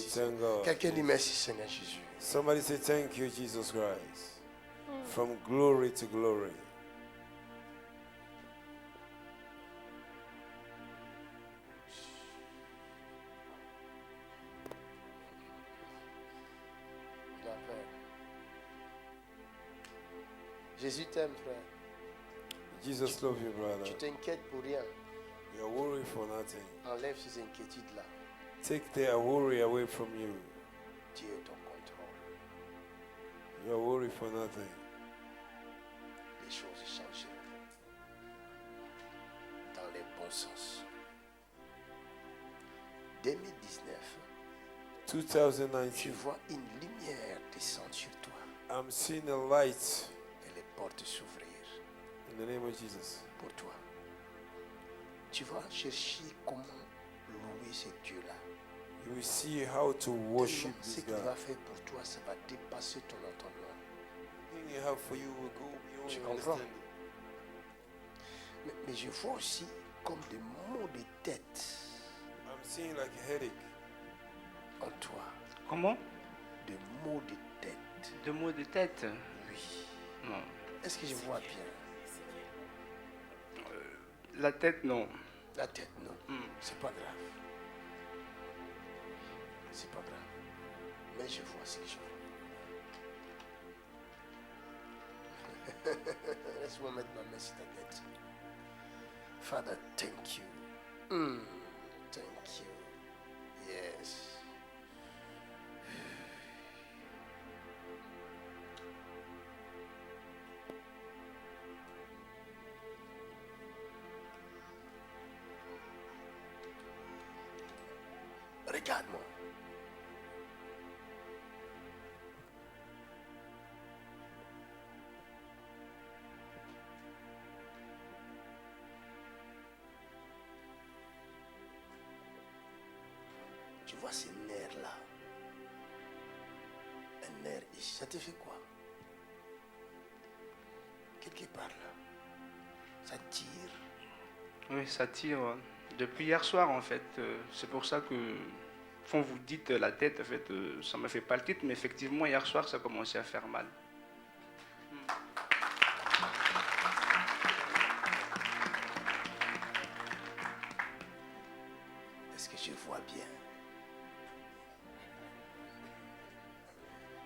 Thank God. Quelqu'un dit merci Seigneur Jésus. Somebody say thank you, Jesus Christ. From glory to glory. Il a peur. Jésus t'aime, frère. Jesus love you, brother. Tu t'inquiètes pour rien. You are worried for nothing. Enlève ces inquiétudes-là. Take the worry away from you. Dieu est au contrôle. You are worried for nothing. Les choses changeront dans les bons sens. 2019, tu 2019, vois une lumière descendre sur toi I'm seeing a light et les portes s'ouvrir in the name of Jesus. pour toi. Tu vas chercher comment louer ce Dieu-là. You will see how to worship Ce this qu'il va God. faire pour toi, ça va dépasser ton entendement. The thing you have for you will go beyond Tu your comprends? understanding. Mais je vois aussi comme des maux de tête I'm seeing like a headache. en toi. Comment? Des maux de tête. Deux mots de tête? Oui. Non. Est-ce que je vois bien? La tête, non. La tête, non. Hmm. C'est pas grave. C'est pas grave. Mais je vois ce que je vois. Laisse-moi mettre ma main sur ta tête. Father, thank you. Thank you. Yes. Regarde-moi. Tu vois ces nerfs-là? Un nerf ici, ça te fait quoi? Quelque part là. Ça tire. Oui, ça tire. Depuis hier soir, en fait. C'est pour ça que, quand vous dites la tête, en fait, ça me fait palpiter, mais effectivement, hier soir, ça a commencé à faire mal. Est-ce que je vois bien?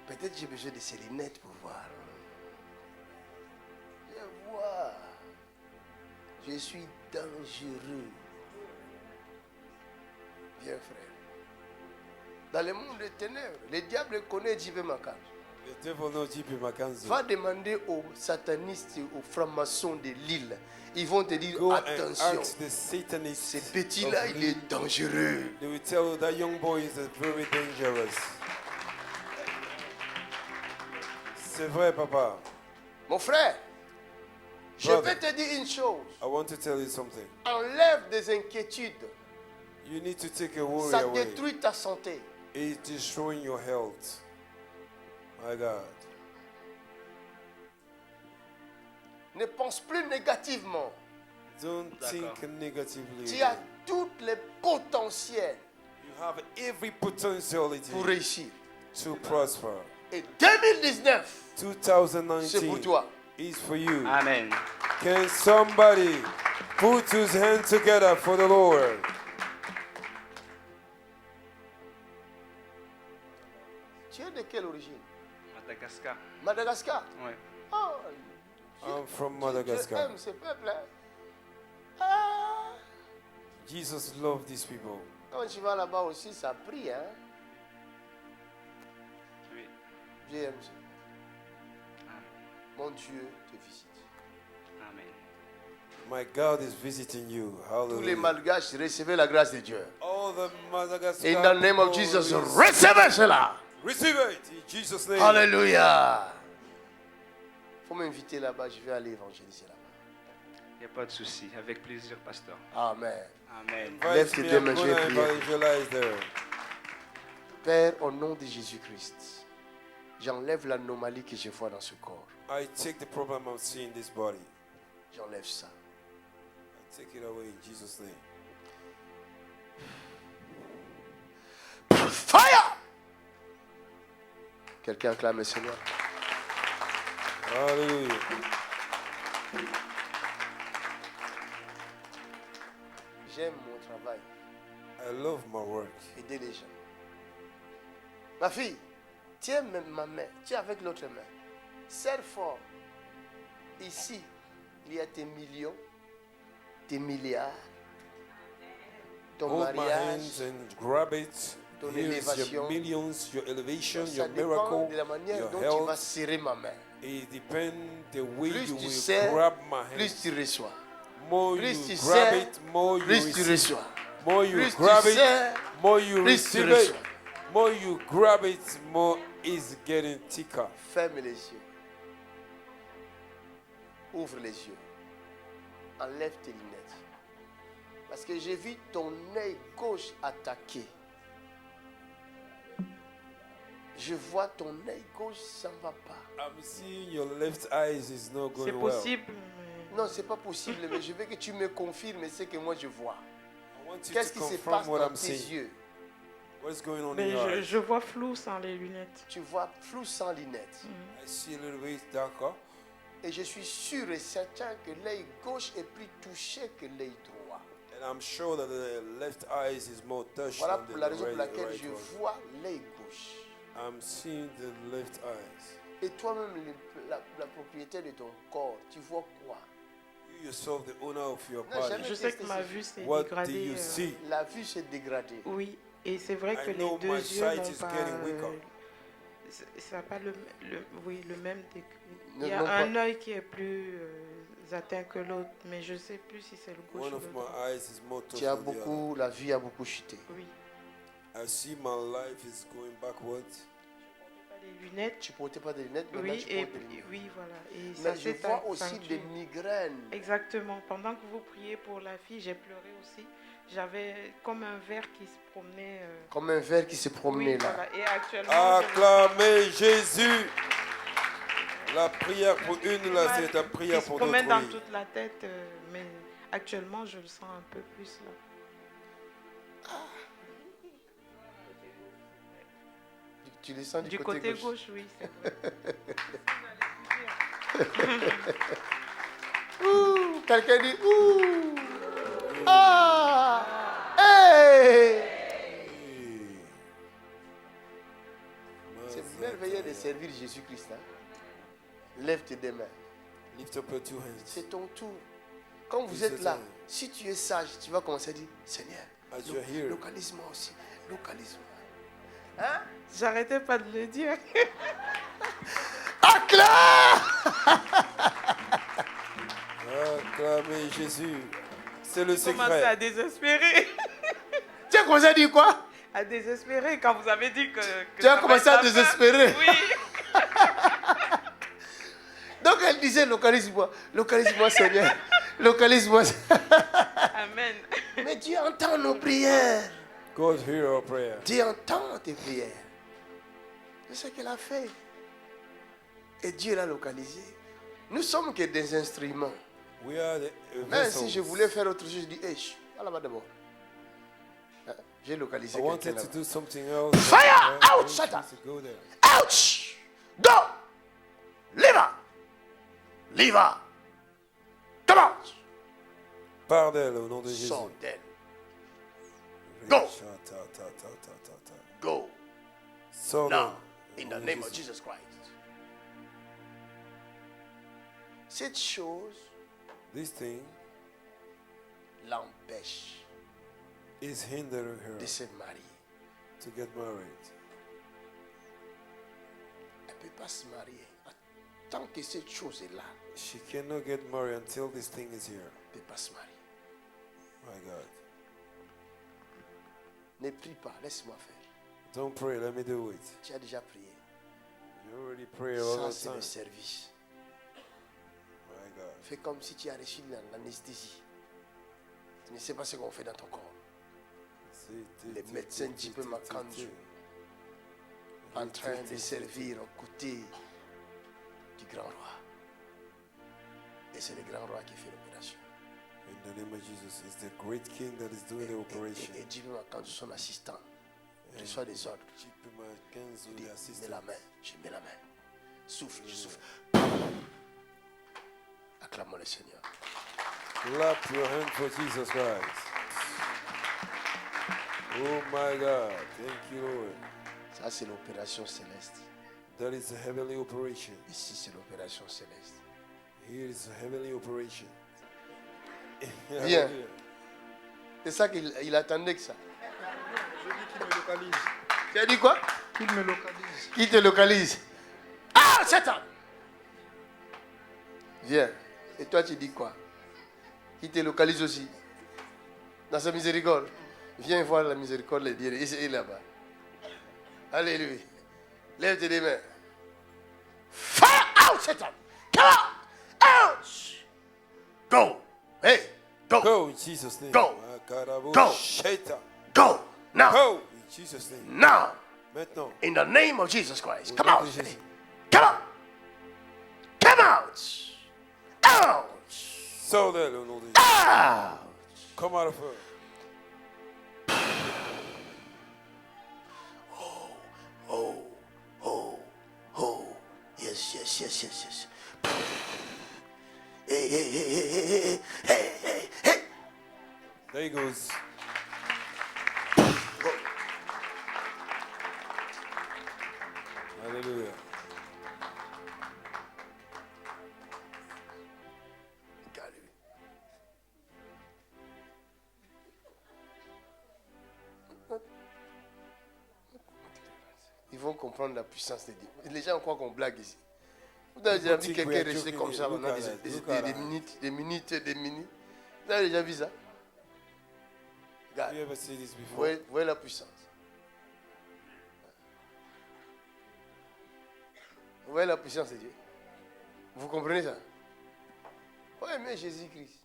Peut-être j'ai besoin de ces lunettes pour voir. Je vois. Je suis dangereux. Bien, frère. Dans le monde des ténèbres, le diable connaît J.P. Makan. The devil knows J.P. Mackenzie. Va demander aux satanistes, aux francs-maçons de l'île. Ils vont te dire, Go and attention, ask the Satanists. ce petit-là, of il Lee. est dangereux. They will tell you that young boy is very dangerous. C'est vrai, papa. Mon frère, je Brother. vais te dire une chose. I want to tell you something. Enlève des inquiétudes. You need to take a worry Ça away. détruit ta santé. It is showing your health. My God. Ne pense plus négativement. Don't D'accord. think negatively. Tu as tous les potentiels You have every potentiality pour réussir. to prosper. Et 2019, 2019 c'est pour toi. is for you. Amen. Can somebody put his hands together for the Lord? Tu es de quelle origine? Madagascar. Madagascar. Ouais. Oh, I'm from Je Madagascar. aime ce peuple. Hein? Ah, Jesus loved these people. quand tu vas là-bas aussi, ça prie. Hein? Oui. Dieu aime ça. Amen. Mon Dieu te visite. Amen. My God is visiting you. Tous les Hallelujah. malgaches, recevez la grâce de Dieu. All the Madagascar In the name of people Jesus, receive recevez cela. it in Jesus' name. Alléluia. Faut m'inviter là-bas, je vais aller évangéliser là-bas. Il n'y a pas de souci. Avec plaisir, pasteur. Amen. Amen. Invite Lève tes me, deux I'm mains, je vais gonna prier. evangelize there. Père, au nom de Jésus-Christ, j'enlève l'anomalie que je vois dans ce corps. I take the problem I'm seeing in this body. J'enlève ça. I take it away in Jesus' name. Fire! Quelqu'un acclame le Seigneur. Hallelujah. J'aime mon travail. I love my work. Aider les gens. Ma fille, tiens ma main. Tiens avec l'autre main. Serre fort. Ici, il y a tes millions, tes milliards, ton Hold my mariage. hands and grab it. Ton Here's élévation. your millions, your elevation, Ça your dépend miracle, de la manière your dont tu vas health. serrer ma main. It depends the way Plus you tu will serres, grab my hand. plus tu reçois. More Plus you tu grab serres, it, more you plus tu receive. reçois. More you Plus tu grab it, serres, more you plus tu receive it. reçois. More you grab it, more it's getting thicker. Ferme les yeux. Ouvre les yeux. Enlève tes lunettes. Parce que j'ai vu ton œil gauche attaqué. Je vois ton œil gauche, ça ne va pas. I'm seeing your left eyes is not C'est going well. possible. Mais... Non, c'est pas possible, mais je veux que tu me confirmes ce que moi je vois. I want you Qu'est-ce to qui se confirm passe what dans I'm tes saying. yeux? What's going on in Mais your je, eyes? je vois flou sans les lunettes. Tu vois flou sans lunettes. I see a little bit darker. Et je suis sûr et certain que l'œil gauche est plus touché que l'œil droit. And I'm sure that the left eyes is more touched Voilà than pour the la raison pour right laquelle je one. vois l'œil gauche. I'm seeing the left eyes. Et toi-même, la propriété de ton corps, tu vois quoi? You yourself, the owner of your Non, body. jamais. Je sais que ma vue s'est What do dégradée. you see? La vue s'est dégradée. Oui, et c'est vrai que I know les my deux yeux sight n'ont is pas. getting weaker. Ça n'a pas le même degré. Ne- Il y non a pas- un œil qui est plus atteint que l'autre, mais je ne sais plus si c'est le gauche One ou of le my droit. eyes is more touched Tu as than the other. beaucoup, la vie a beaucoup chuté. Oui. I see my life is going backwards. Pas les lunettes. Tu ne portais pas de lunettes, maintenant Oui, tu et portes des lunettes. oui, voilà. Et Mais ça je s'est vois aussi accentué. des migraines. Exactement. Pendant que vous priez pour la fille, j'ai pleuré aussi. J'avais comme un verre qui se promenait. Comme un verre qui se promenait Oui, là. voilà. Et actuellement, Acclamez Jésus. La prière pour une, là, c'est ta qui prière se pour promène dans notre vie. toute la tête, mais actuellement, je le sens un peu plus là. Tu le sens Du côté gauche, oui, c'est vrai. Ouh, quelqu'un dit ouh. Ah. Hey. C'est merveilleux de servir Jésus-Christ. Hein? Lève tes deux mains. Lift up your two hands. C'est ton tour. Quand vous êtes là, si tu es sage, tu vas commencer à dire Seigneur, As you're here. localise-moi aussi. Localise-moi. Hein? J'arrêtais pas de le dire. Acclame! Acclamez Jésus. C'est le J'ai commencé à secret. désespérer. Tu as commencé à dire quoi? À désespérer quand vous avez dit que Tu as ça commencé va à être la fin. désespérer. Oui. Donc elle disait localise-moi, localise-moi Seigneur, localise-moi. Amen. Mais Dieu entend nos prières. God hear our prayer. Dieu entend tes prières. C'est ce qu'elle a fait. Et Dieu l'a localisé. Nous sommes que des instruments. We are the Même vessels. si je voulais faire autre chose, je dis, hey, chut, va là-bas d'abord. Hein, j'ai localisé I quelqu'un wanted to là-bas. do something else. Fire I out, want shut you up. to go there. Ouch! Go! Liva! Liva! Commence! Pars d'elle au nom de Jésus. Sors d'elle. Go! Ta. Go! Sors Now, d'elle. in the name of Jesus Christ. Cette chose This thing l'empêche is hindering her de se marier. to get married. Elle ne peut pas se marier. Tant que cette chose est là, She cannot get married until this thing is here. elle ne peut pas se marier. My God. Ne prie pas, laisse-moi faire. Don't pray, let me do it. Tu as déjà prié. You already pray all Ça, the c'est time. le service. My God. Fais comme si tu as reçu l'anesthésie. Tu ne sais pas ce qu'on fait dans ton corps. Les médecins un petit peu Makanju, en train de servir aux côtés du grand roi. Et c'est le grand roi qui fait l'opération. In the name of Jesus, it's the great king that is doing the operation. Et Dieu Makanju, son assistant. reçois des ordres. Chipima Kenzo Dis, the mets assistant. la main, je mets la main. Souffle, je souffle. Acclamons le Seigneur. Clap your hand for Jesus Christ. Oh my God. Thank you, Lord. Ça, c'est l'opération céleste. That is a heavenly operation. Ici, c'est l'opération céleste. Here is a heavenly operation. Viens. C'est ça qu'il attendait que ça. Je dis qu'il me localise. Tu as dit quoi? Qu'il me localise. Qui te localise? Ah, Satan! Viens. Et toi, tu dis quoi? Qui te localise aussi? Dans sa miséricorde. Viens voir la miséricorde de Dieu. Il est là-bas. Alléluia. Lève tes mains. Fire out, Satan! Come on! Out! Go! Hey! Go! Go in Jesus' name. Go. Akarabo Go. Shaitan. Go! Now! Go in Jesus' name. Now! Maintenant. In the name of Jesus Christ. Au Come nom out. de Jésus. Come on. Come out. Out. Sors-le au nom de Jésus. Out. Come out of her. Oh, oh, oh. Yes, yes, yes, yes, yes. Hey, hey, hey, hey, hey, hey, hey, hey. There he goes. Hallelujah. Regardez. Ils vont comprendre la puissance de Dieu. Les gens croient qu'on blague ici. Vous avez déjà vu quelqu'un rester comme ça pendant des minutes. Vous avez déjà vu ça? Regarde. You ever see this before? Voyez la puissance. Vous voyez la puissance de Dieu. Vous comprenez ça? Oui, mais Jésus-Christ.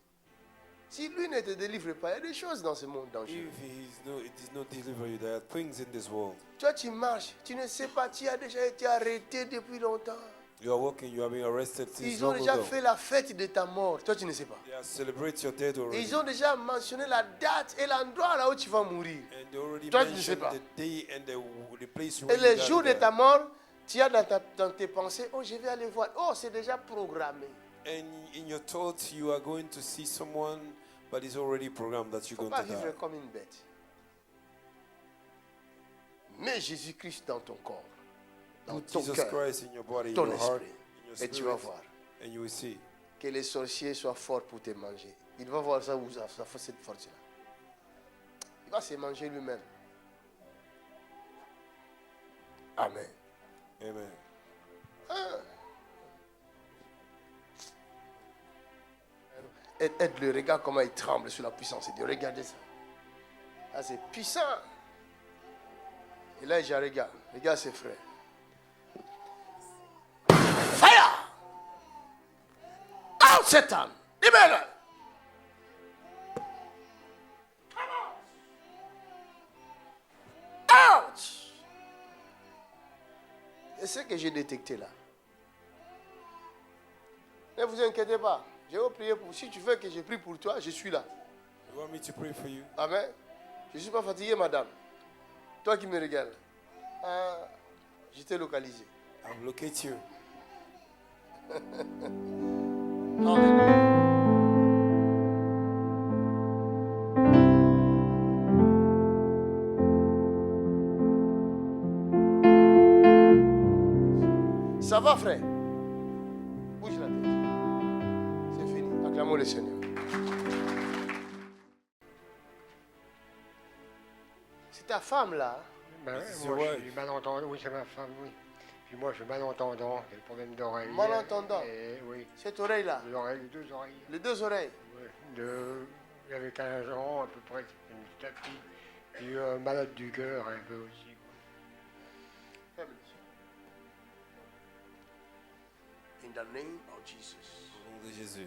Si lui ne te délivre pas, il y a des choses dans ce monde dangereux. If it is not deliver you, there are things in this world. Toi, tu marches, tu ne sais pas, tu as déjà été arrêté depuis longtemps. You are walking, you are being arrested since Ils ont long déjà ago. fait la fête de ta mort. Toi, tu ne sais pas. They have celebrated your death Et already. ils ont déjà mentionné la date et l'endroit là où tu vas mourir. And they already Toi, tu ne sais mentioned pas. the day and the place Et where le you jour de die. ta mort, tu as dans tes pensées, oh, je vais aller voir. Oh, c'est déjà programmé. And in your thoughts, you are going to see someone, but it's already programmed that Il you're ne faut going pas to vivre die. comme une bête. Mets Jésus-Christ dans ton corps, dans Put ton Jesus cœur, Christ in your body, in ton your heart, esprit. in your Et tu vas spirit, voir and you will see. que les sorciers soient forts pour te manger. Il va voir ça où ça fait cette force-là. Il va se manger lui-même. Amen. Amen. Aide-le, regarde comment il tremble sous la puissance de Dieu. Regardez ça. Ah, c'est puissant. Et là, je regarde. Regarde ses frères. Fire! Out, Satan! Libère-le! Out! Et ce que j'ai détecté là. Ne vous inquiétez pas. Je vais prier pour. Si tu veux que je prie pour toi, je suis là. You want me to pray for you? Amen. Je ne suis pas fatigué, madame. Toi qui me regardes. Ah, je t'ai localisé. I'll locate you. Alléluia. Ça va, frère? Bouge la tête. C'est fini. Acclamons le Seigneur. C'est ta femme là. Ben, C'est moi, vrai. je suis malentendant. Oui, c'est ma femme, oui. Puis moi, je suis malentendant. J'ai le problème d'oreille. Malentendant. Et, oui. Cette oreille là. L'oreille, les deux oreilles. Les deux oreilles. Ouais. J'avais 15 ans, à peu près, petit à petit. Puis malade du cœur, un peu aussi. Ferme les yeux. In the name of Jesus. Au nom de Jésus.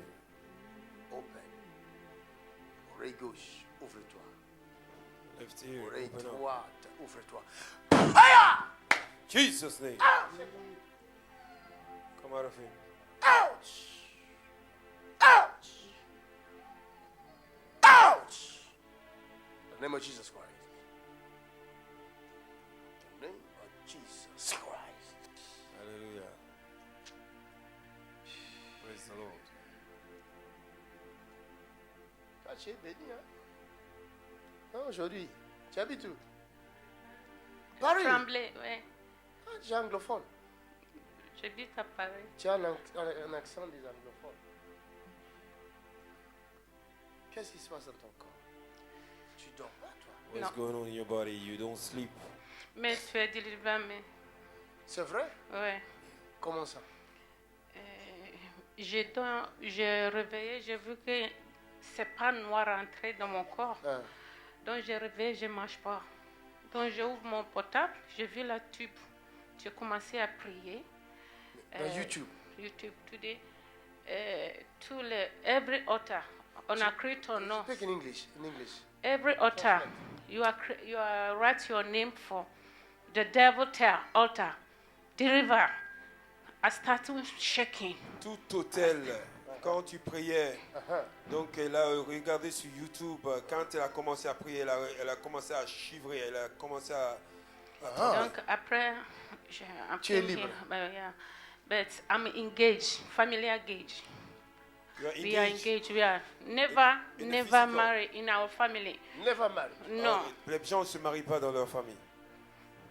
Open. Oreille gauche, ouvre-toi. Left ear. Oreille Open up. droite, ouvre-toi. Jesus' name. Come out of him. Out! Out! Out! In the name of Jesus Christ. tu es béni. Hein? Non, aujourd'hui, tu habites où? Paris. Tremblay, ouais. Ah, tu es anglophone. J'habite à Paris. Tu as un accent des anglophones. Qu'est-ce qui se passe dans ton corps? Tu dors pas, toi? What's going on in your body? You don't sleep. Mais tu es délivré, mais... C'est vrai? Ouais. Comment ça? J'ai réveillé, j'ai vu que c'est pas noir rentré dans mon corps. Hein? Donc j'ai réveillé, je ne mange pas. Donc j'ouvre mon portable, j'ai vu la tube. J'ai commencé à prier. Dans YouTube? YouTube today. Every altar, on a create or no. Speak in English. In English. Every altar, you are write your name for the devil altar, deliver. I started shaking. Tout hôtel, quand tu priais, donc elle a regardé sur YouTube, quand elle a commencé à prier, elle a commencé à chivrer, elle a commencé à Donc après, Tu es libre. But I'm engaged, family engaged. You are We are engaged. engaged. We are never In the never physical. married in our family. Never married. No. Les gens ne se marient pas dans leur famille.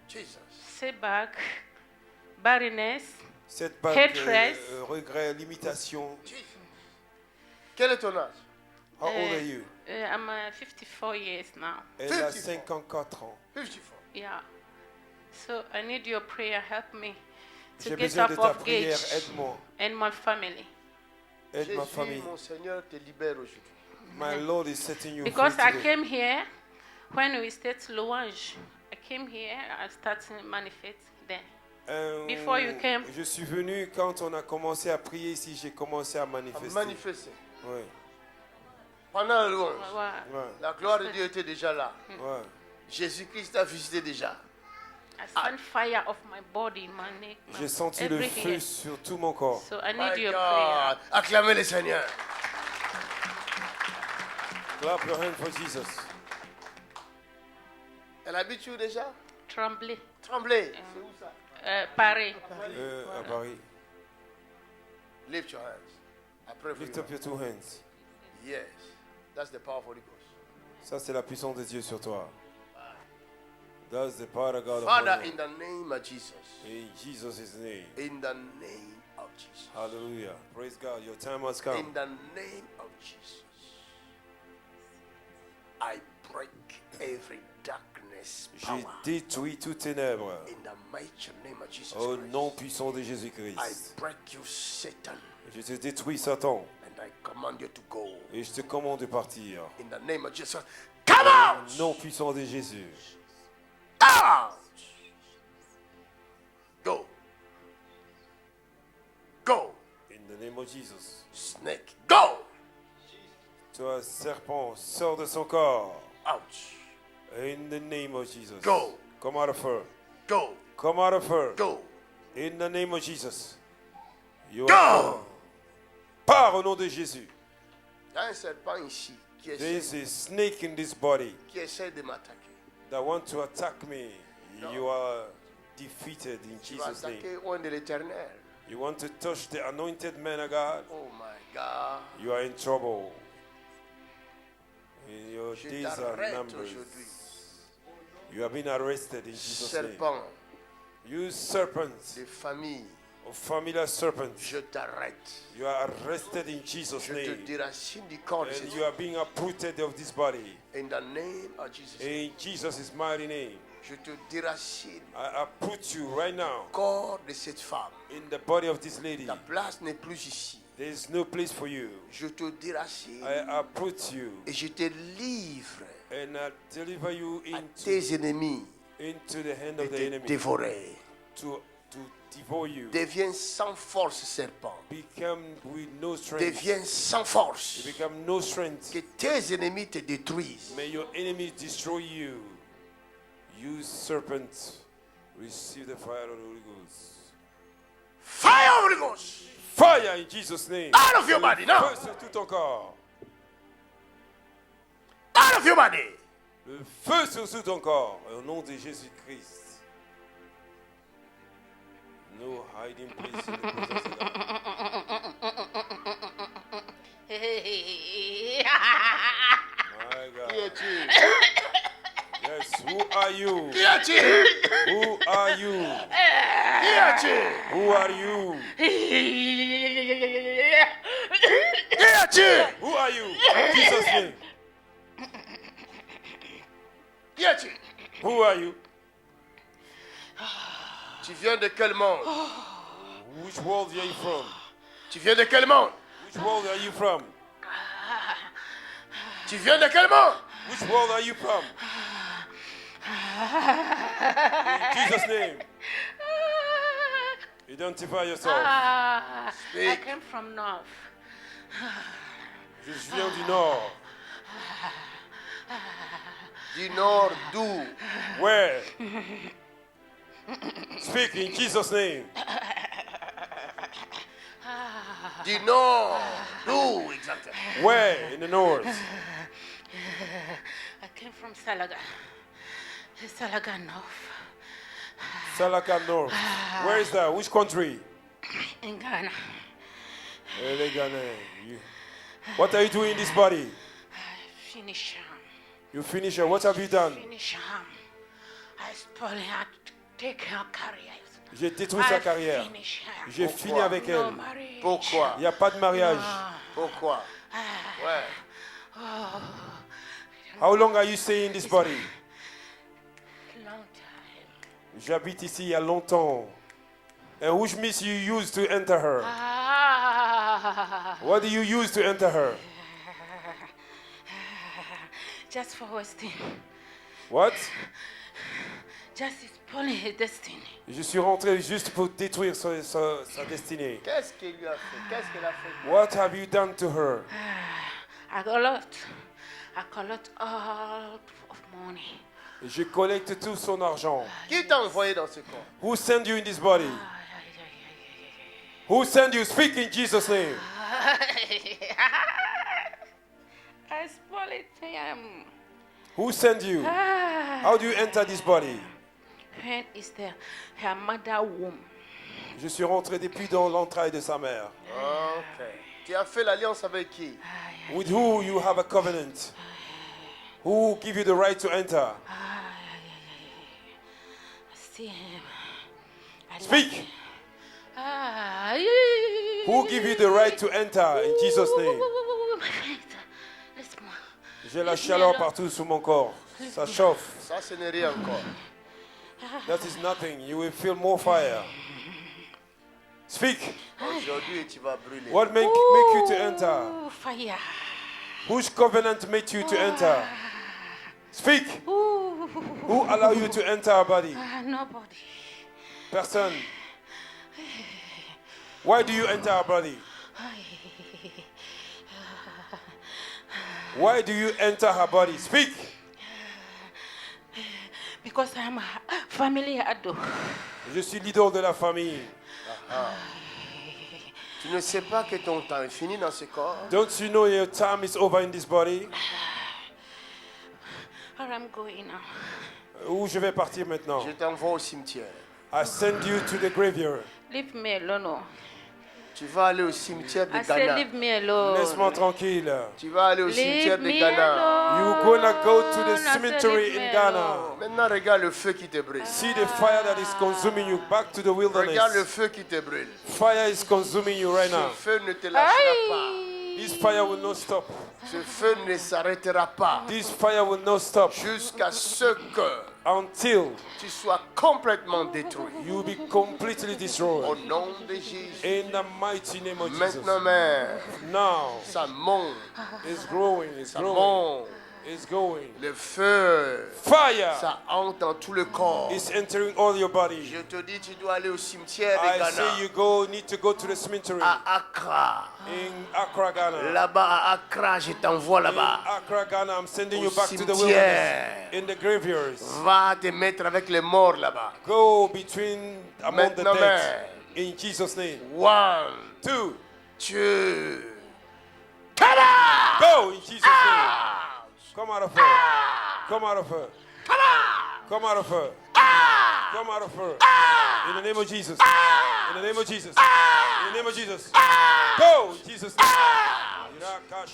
Jesus. Setback, barrenness, Cette bague, Hatred. regret, limitation. Jesus. Quel est ton âge? How old are you? I'm 54 years now. Elle a 54. 54 ans. 54. Yeah. So I need your prayer. Help me to J'ai get besoin de off ta of prière. gauge Aide-moi. and my family. Aide ma Jésus, famille. mon Seigneur, te libère aujourd'hui. My Lord is setting you free Because I today. came here when we started Louange. I came here and started manifest then. Before you came. Je suis venu quand on a commencé à prier ici. J'ai commencé à À manifester. manifester. Ouais, Pendant la louange, Wow. ouais, la gloire de Dieu était déjà là. ouais. Jésus-Christ a visité déjà. I sent fire of my body, my neck, J'ai senti le every feu hair. sur tout mon corps. So I My need your God. prayer. Acclamez le Seigneur. Clap your hand for Jesus. Elle habite où déjà? Tremblay, Tremblay. C'est où ça? Paris. À Paris. Lift your hands. Après, Lift up your two hands. Yes. That's the power of Holy Ghost. Ça, c'est la puissance de Dieu sur toi. That's the power of God. Father, upon you. in the name of Jesus. In Jesus' name. In the name of Jesus. Hallelujah. Praise God. Your time has come. In the name of Jesus. I break every darkness J'ai power. détruit toute ténèbres. In the mighty name of Jesus Au Christ. nom puissant de I Jésus-Christ. break you, Satan, Je te détruis, Satan. and I command you to go. Et je te commande de partir. In the name of Jesus. Come out! Au nom puissant de Jésus. Out! Go. Go. In the name of Jesus. Snake. Go. Toi, serpent, sors de son corps. Out. In the name of Jesus. Go. Come out of her. Go. Come out of her. Go. In the name of Jesus. You Go. are Pars au nom de Jésus. Il y a un serpent ici qui There essaie, is a snake in this body de m'attaquer. that want to attack me. No. You are defeated in Tu vas Jesus' name. attaquer un de l'éternel. You want to touch the anointed man of God. Oh my God. You are in trouble. And your Je days are t'arrête numbered. aujourd'hui. You have been arrested in Jesus' name. Serpent You serpents, de famille, familiar serpents, je t'arrête. you are arrested in Jesus' Je te name. déracine du corps de And cette you are being uprooted of this body. In the name of Jesus. In Jesus' mighty name. Je te déracine I uproot you right now du corps de cette femme. in the body of this lady. Ta place n'est plus ici. There is no place for you. Je te déracine I uproot you et je te livre and I deliver you à into tes ennemis the hand et of the te enemy dévorer. to devour you. Deviens sans force, serpent. Become with no strength. Deviens sans force. You become no strength. Que tes ennemis te détruisent. May your enemies destroy you. You serpent, receive the fire of the Holy Ghost. Fire Holy Ghost. Fire in Jesus' name. Out of your body, now. Feu sur tout ton corps. Out of your body. Le feu sur tout ton corps. Au nom de Jésus-Christ. No hiding place in the presence of God. are you? Qui es-tu? Who are you? Qui es-tu? Who are you? Qui es-tu? Who are you? In Jesus' name. Qui es-tu? Who are you? Tu viens de quel monde? Which world are you from? Tu viens de quel monde? Which world are you from? Tu viens de quel monde? Which world are you from? In Jesus' name. Identify yourself. I Speak. came from north. Je viens du nord. Du nord, d'où? Where? Speak in Jesus' name. Du nord, d'où exactement? Where? In the north. I came from Salaga. Salaga North. Salaka North. Where is that? Which country? In Ghana. What are you doing in this body? Finish him. You finish it. What have you done? Finish him. I spoil her. Take her career. J'ai détruit sa carrière. Finish her. J'ai fini avec No elle. marriage. Pourquoi? Il n'y a pas de mariage. Pourquoi? Ouais. How long are you staying in this body? Long time. J'habite ici il y a longtemps. And which means you used to enter her? What do you use to enter her? Just for Westin. What? Just spoiling his destiny. Je suis rentré juste pour détruire sa destinée. Qu'est-ce qu'il lui a fait? Qu'est-ce qu'elle a fait? What have you done to her? I collect all of money. Je collecte tout son argent. Qui t'a envoyé dans ce corps? Who sent you in this body? Who sent you? Speak in Jesus' name. I spoil it him. Who sent you? How do you enter this body? When is her mother womb? Je suis rentré depuis dans l'entraille de sa mère. Ok. Tu as fait l'alliance avec qui? With who you have a covenant? Who give you the right to enter? See him. Speak. Who give you the right to enter in Jesus' name? J'ai la chaleur partout sur mon corps. Ça chauffe. Ça, ce n'est rien encore. That is nothing. You will feel more fire. Speak. Aujourd'hui, tu vas brûler. What make you to enter? Fire. Whose covenant made you to enter? Speak. Who allow you to enter our body? Nobody. Person. Why do you enter our body? Why do you enter her body? Speak. Because I'm a family ado. Je suis leader de la famille. Tu ne sais pas que ton temps est fini dans ce corps? Don't you know your time is over in this body? Where I'm going now. Où je vais partir maintenant? Je t'envoie au cimetière. I send you to the graveyard. Leave me alone. Tu vas aller au cimetière de I say Ghana. leave me alone. Laisse-moi tranquille. Tu vas aller au cimetière Leave de me Ghana. alone. You're gonna go to the I say cemetery leave in me Ghana. alone. Maintenant, regarde le feu qui te brûle. See the fire that is consuming you. Back to the Regarde le wilderness. feu qui te brûle. Fire is consuming you right Ce now. feu ne te lâchera pas. This fire will not stop. Ce feu ne s'arrêtera pas This fire will not stop jusqu'à ce que until tu sois complètement détruit. you will be completely Au destroyed. nom de Jésus. In the mighty name of Jesus. Maintenant même, Now ça monte, it's growing, it's ça growing, monte. it's going. Le feu, Fire ça entre dans tout le corps. is entering all your body. Je te dis, tu dois aller au cimetière de I Ghana, say you need to go to the cemetery à Accra. in Accra, Ghana. Là-bas, à Accra, je t'envoie In là-bas. Accra, Ghana, I'm sending Au you back to the cimetière. wilderness. In the graveyards. Va te mettre avec les morts là-bas. Go between among the Maintenant dead. In Jesus' name. 1, 2. 2, come on! Go in Jesus' name. Come out of her. Come out of her. Come out of her. Come out of her. In the name of Jesus. In the name of Jesus. In the name of Jesus. Go in Jesus' name.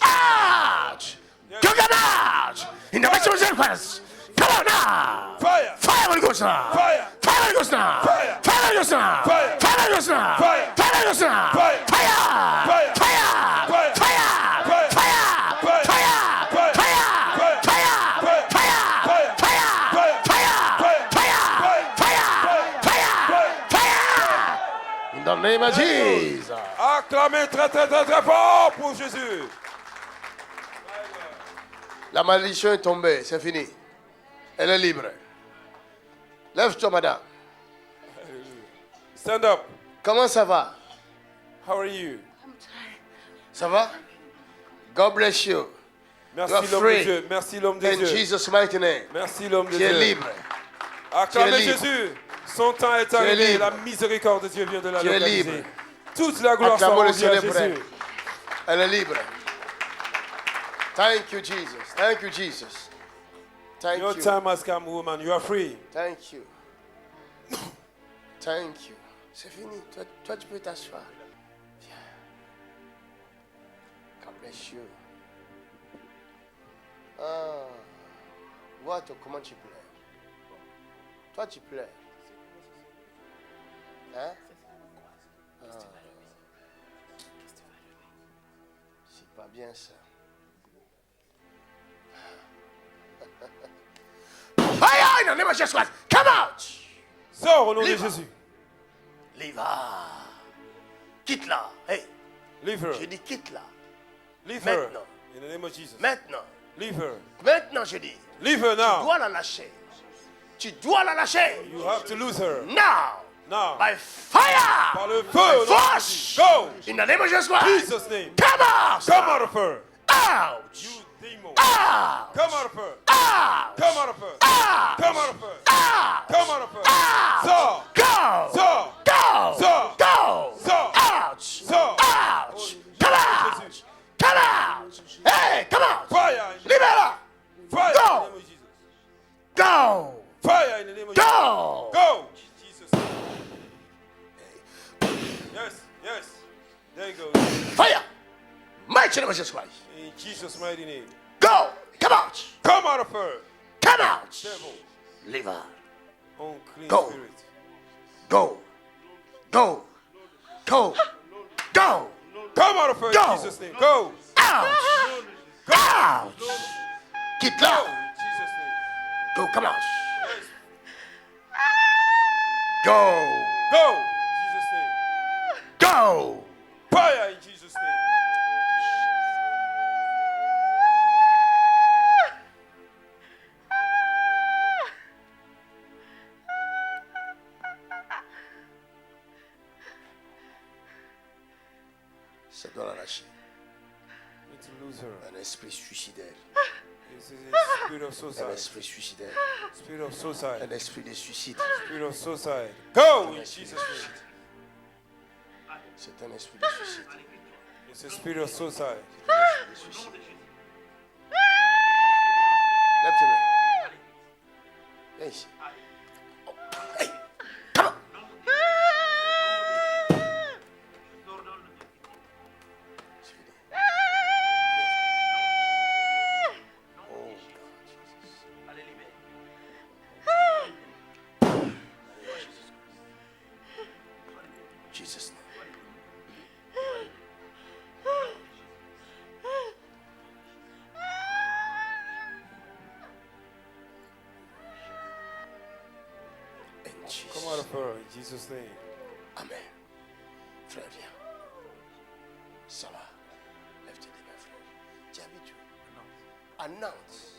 Marche! Go come out. In the mighty name of Jesus Christ. Come out now. Fire. Fire Holy Ghost now. Fire. Fire Holy Ghost now. Fire. Fire Holy Ghost now. Fire. Fire Holy Ghost now. Fire. Fire Holy Ghost now. Fire. Fire. Fire. Fire. Fire. Fire. Fire. Fire. Fire. In the name of Jesus. Acclamez très très très très fort pour Jésus. La malédiction est tombée, c'est fini. Elle est libre. Lève-toi, madame. Stand up. Comment ça va? How are you? Ça va? God bless you. Merci You are l'homme de free. Dieu. Merci l'homme de In Dieu. Jesus' mighty name. Merci l'homme de Tu es Dieu. libre. Acclamez Tu es libre. Jésus. Son temps est Tu es arrivé. libre. La miséricorde de Dieu vient de la Tu es localiser. libre. Toute la gloire soit Acclamons le rendue à Seigneur pour elle. Jésus. Elle est libre. Thank you, Jesus. Thank you, Jesus. Thank Your you. time has come, woman. You are free. Thank you. Thank you. C'est fini. Toi, tu peux t'asseoir. Viens. God bless you. Ah. Vois comment tu pleures. Toi, tu pleures. Hein? Ah. C'est pas bien ça. Fire in the name of Jesus Christ. Come out. Sors au nom de Libre. Jésus. Leave-la. Quitte-la. Hey, Leave her. je dis quitte-la. Leave her. Maintenant. In the name of Jesus. Maintenant. Leave her. Maintenant, je dis. Leave her Tu now. dois la lâcher. Tu dois la lâcher. You have to lose her. Now. Now. By fire. Par le feu. By au nom de force. Jésus. Go. In the name of Jesus Christ. Jesus' name. Come out. Come out of her. Out. You demon. Out. Come out of her. Out. Come out of her. Out. Come out of her. Out. Come out of her. Out. Sors. Go. Sors. Go. Sors. Go. Sors. Out. Sors. Out. Come out. Jésus. Come out. Hey, come out. Fire. Libère-la. Fire Go. in the name of Jesus. Go. Fire in the name of Jesus. Go. Go. Jesus. Yes. Yes. There you go. Fire. Mighty name of Jesus Christ. In Jesus' mighty name. Go. Come out. Come out of her. Come out. Devil. Leave her. Unclean Go. spirit. Go. Go. Go. Go. Come out of her Go. in Jesus' name. Go. Out. Out. Go. Quitte-la. In Jesus' name. Go. Come out. Yes. Go. Go. In Jesus' name. Go. Fire in Jesus' name. Ça doit la lâcher. Need to lose her. Un esprit suicidaire. This is a spirit of Un suicide. esprit suicidaire. Spirit of suicide. Un esprit de suicide. Spirit of suicide. Go in Un esprit de Jesus' name. suicide. C'est un esprit de suicide. It's a spirit of suicide. Un esprit de suicide. Lève tes mains. Viens ici. Oh. Hey. Come on. C'est fini. Oh, Jesus' name. In Come out Jesus. of her in Jesus' name. Amen. Frère, viens. Ça va. Lève tes mains, frère. Tu habites où? À Nantes.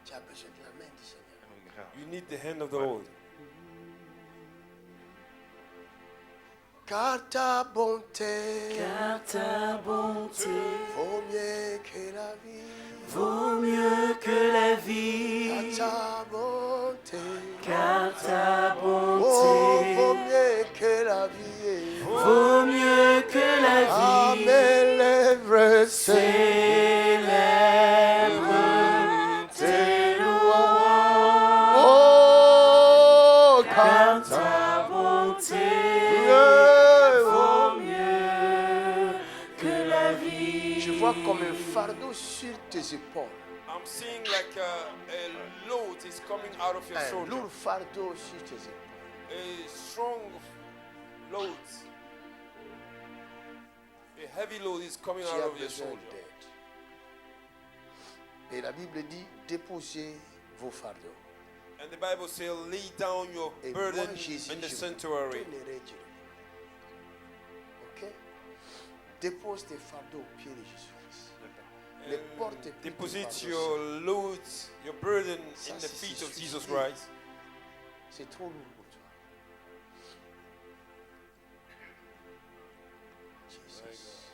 Tu as besoin de la main du Seigneur. You need the hand of the Lord. Car ta bonté vaut mieux que la vie. Vaut mieux que la vie, Car ta bonté car ta oh, bonté vaut mieux que la vie. vaut mieux que la À vie. mes lèvres Célèbre tes louanges, oh, car ta bonté vaut mieux que la vie. Je vois comme un fardeau sur tes épaules. I'm seeing like a load is coming out of your Un shoulder. lourd fardeau sur tes épaules. A strong load. A heavy load is coming Tu out as of your besoin shoulder. d'aide. Et la Bible dit, déposez vos fardeaux. And the Bible says, lay down your Et burden moi, Jésus, in the je vous sanctuary. donnerai du repos. Ok? Dépose tes fardeaux aux pieds de Jésus-Christ. Ne porte plus tes Deposit fardeaux your seul. load, your burden Ça, in the c'est feet of suffisant. Jesus Christ. C'est trop lourd pour toi. Jesus.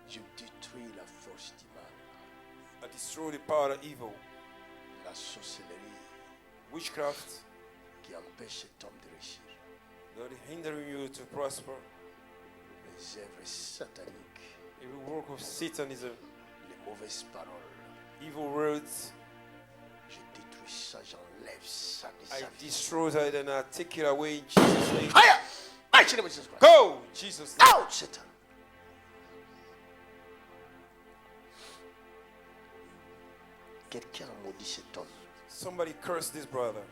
Je détruis la force du mal, I destroy the power of evil, la sorcellerie witchcraft, qui empêche cet homme de réussir, that is hindering you to prosper. les œuvres sataniques, Every work of Satanism, les mauvaises paroles. evil words, Je détruis ça, j'enlève ça de I sa vie. destroy that and I take it away in Jesus' name. Fire! Mighty name of Jesus Christ. Go! in Jesus' name. Out, Satan. Quelqu'un a maudit cet homme. Somebody curse this brother.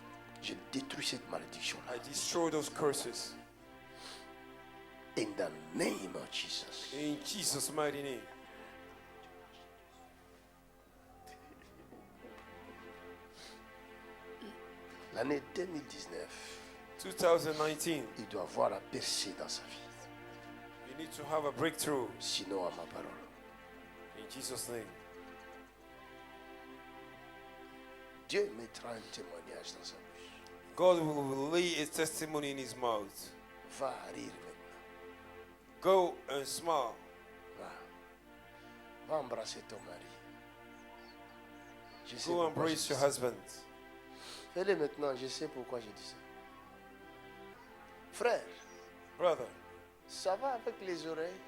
Je détruis cette malédiction-là. I destroy those curses. In the name of Jesus. In Jesus' mighty name. L'année 2019, 2019, il doit avoir la percée dans sa vie. you need to have a breakthrough. Sinon, à ma parole. In Jesus' name. Dieu mettra un témoignage dans sa bouche. God will lay his testimony in his mouth. Va rire maintenant. Go and smile. Va. Va embrasser ton mari. Je sais Go pourquoi embrace je dis your ça. husband. Fais-le maintenant, je sais pourquoi je dis ça. Frère, Brother, ça va avec les oreilles?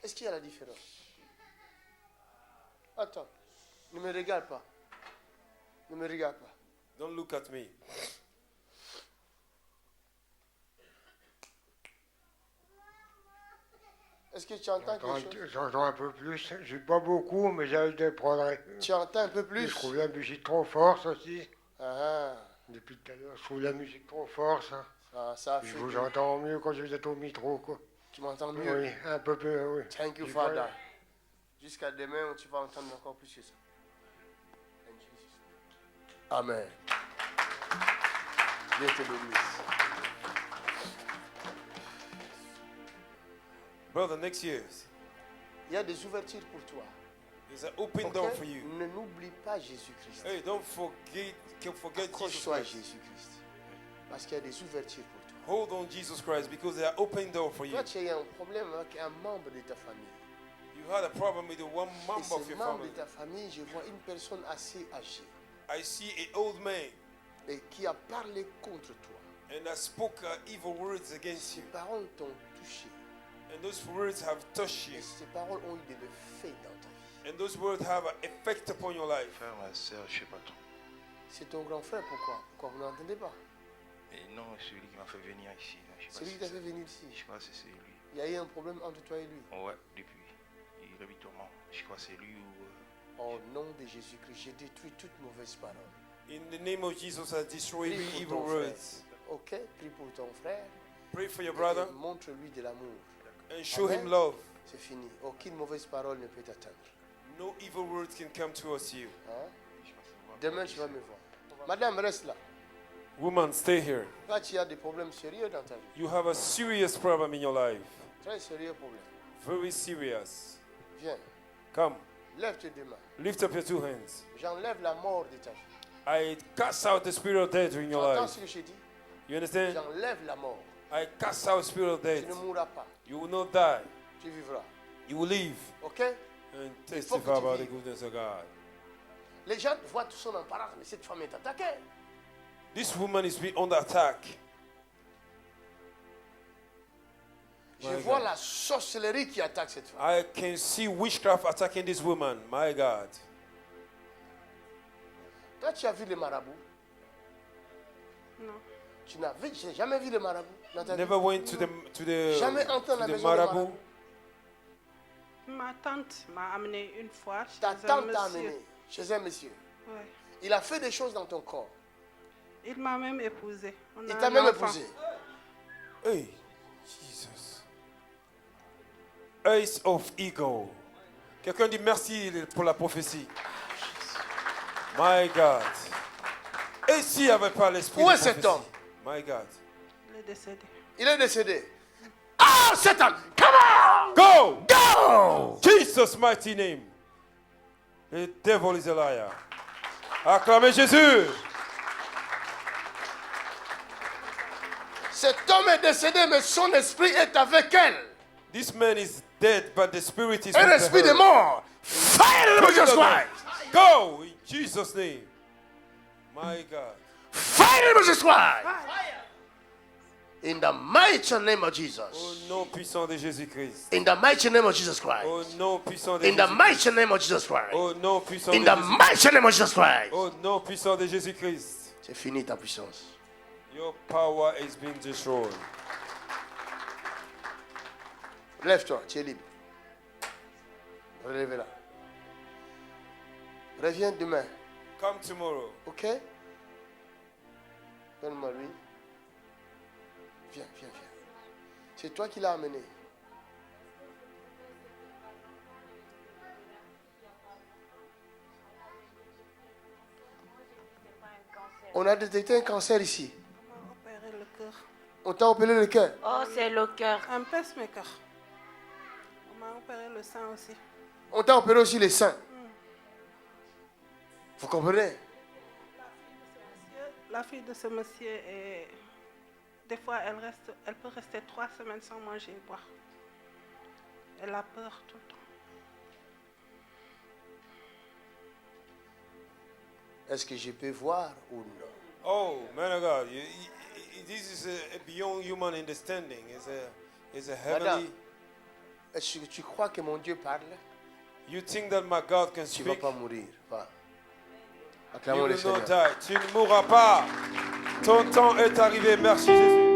Est-ce qu'il y a la différence? Attends, ne me regarde pas. Ne me regarde pas. don't look at me. Est-ce que tu entends quelque chose? J'entends un peu plus. Je suis pas beaucoup, mais j'ai de prendre. Tu entends un peu Je plus? trouve la musique trop forte aussi. Ah, Depuis tout à l'heure, je trouve la musique trop forte. Ça. ça a Je fait vous que entends mieux quand vous êtes au micro. Quoi. tu m'entends mieux. Oui, un peu plus. Oui. Thank you, J'ai Father. pas- Jusqu'à demain, tu vas entendre encore plus que ça. In Jesus' name. Amen. Dieu te bénisse. Brother, next year, Il y a des ouvertures pour toi. there's an open Ok? door for you. Ne n'oublie pas Jésus-Christ. Hey, don't forget Jesus Accroche-toi à Christ. Jésus-Christ. Parce qu'il y a des ouvertures pour toi. Hold on Jesus Christ because there are open door for you. Toi, tu as eu un problème avec un membre de ta famille. You had a problem with the one Et member of ce your membre family. de ta famille, je vois une personne assez âgée I see an old man et qui a parlé contre toi. and I spoke evil words against Ces you. paroles t'ont touché. And those words have touched you. Et ces paroles ont eu de l'effet dans ta vie. And those words have an effect upon your life. Frère, ma soeur, je sais pas trop. C'est ton grand frère, pourquoi? Pourquoi vous n'entendez pas? Et non, celui qui m'a fait venir ici. Je sais pas C'est lui si qui t'a c'est- fait venir ici. Je crois que c'est lui. Il y a eu un problème entre toi et lui. Ouais, depuis. Il habite au Mans. Je crois que c'est lui ou. Au nom de Jésus-Christ, j'ai détruit toute mauvaise parole. In the name of Jesus, I destroy Prie every pour evil ton frère. words. Ok? Prie pour ton frère. Pray for your Et brother montre-lui de l'amour. and show Amen. him love. C'est fini. Aucune mauvaise parole ne peut t'atteindre. No evil words can come towards you. Hein? Je pense savoir Demain, qui tu vas c'est. me voir. Madame, reste là. Woman, stay here. Là, tu as des problèmes sérieux dans ta vie. You have a serious problem in your life. Très sérieux problème. Very serious. Viens. Come, Lève tes deux mains. lift up your two hands. J'enlève la mort de ta vie. I cast out the spirit of death in Tu your entends life. ce que je dis? You understand? J'enlève la mort. I cast out spirit of Tu death. ne mourras pas. You will not die. Tu vivras. You will live Ok? and faut que testify tu about the vives. goodness of God. Les gens voient tout son apparence, mais cette femme est attaquée. This woman is under attack. Je vois la sorcellerie qui attaque cette femme. I can see witchcraft attacking this woman. My God. Toi, tu as vu les marabouts? Non. Tu n'as jamais vu les marabouts dans ta vie? Never went to the Jamais entré dans la maison des marabout. marabouts? Ma tante m'a amené une fois chez Ta un tante t'a monsieur. amené chez un monsieur. Ouais. Il a fait des choses dans ton corps. Il m'a même épousée. On Il a t'a un même enfant. épousé. Hey, Jesus. Ace of Eagle. Quelqu'un dit merci pour la prophétie. My God. Et s'il n'y avait pas l'esprit Où de est cet prophétie? homme? My God. Il est décédé. Il est décédé. Ah, Satan! Come on! Go! Go! Jesus' mighty name. The devil is a liar. Acclamez Jésus. Cet homme est décédé, mais son esprit est avec elle. This man is dead, but the spirit is Un with esprit de her. mort. Fire in the name of Jesus Christ. Go in Jesus' name. My God. Fire in the name of Jesus Christ. In the mighty name of Jesus. Au nom puissant de Jésus-Christ. In the mighty name of Jesus Christ. Au nom puissant de In the Jésus-Christ. mighty name of Jesus Christ. Au nom puissant In de the Jésus-Christ. mighty name of Jesus Christ. Au nom puissant de Jésus-Christ. C'est fini ta puissance. Your power is being destroyed. Lève-toi, tu es libre. Relève-la. Reviens demain, Come tomorrow. ok? Donne-moi lui. Viens, viens, viens. C'est toi qui l'as amené. On a détecté un cancer ici. On m'a opéré le cœur. On t'a opéré le cœur. Oh, c'est le cœur. Un pacemaker. On m'a opéré le sein aussi. On t'a opéré aussi les seins. Vous comprenez? La fille de ce monsieur, des fois, elle peut rester 3 semaines sans manger et boire. Elle a peur tout le temps. Est-ce que je peux voir ou non? Oh, man of God. This is beyond human understanding. It's a Madame, heavenly. est-ce que tu crois que mon Dieu parle? You think that my God can Tu ne vas speak? pas mourir. Va. You Acclamons le will not Seigneur. die. Tu ne mourras pas. Ton temps est arrivé. Merci Jésus.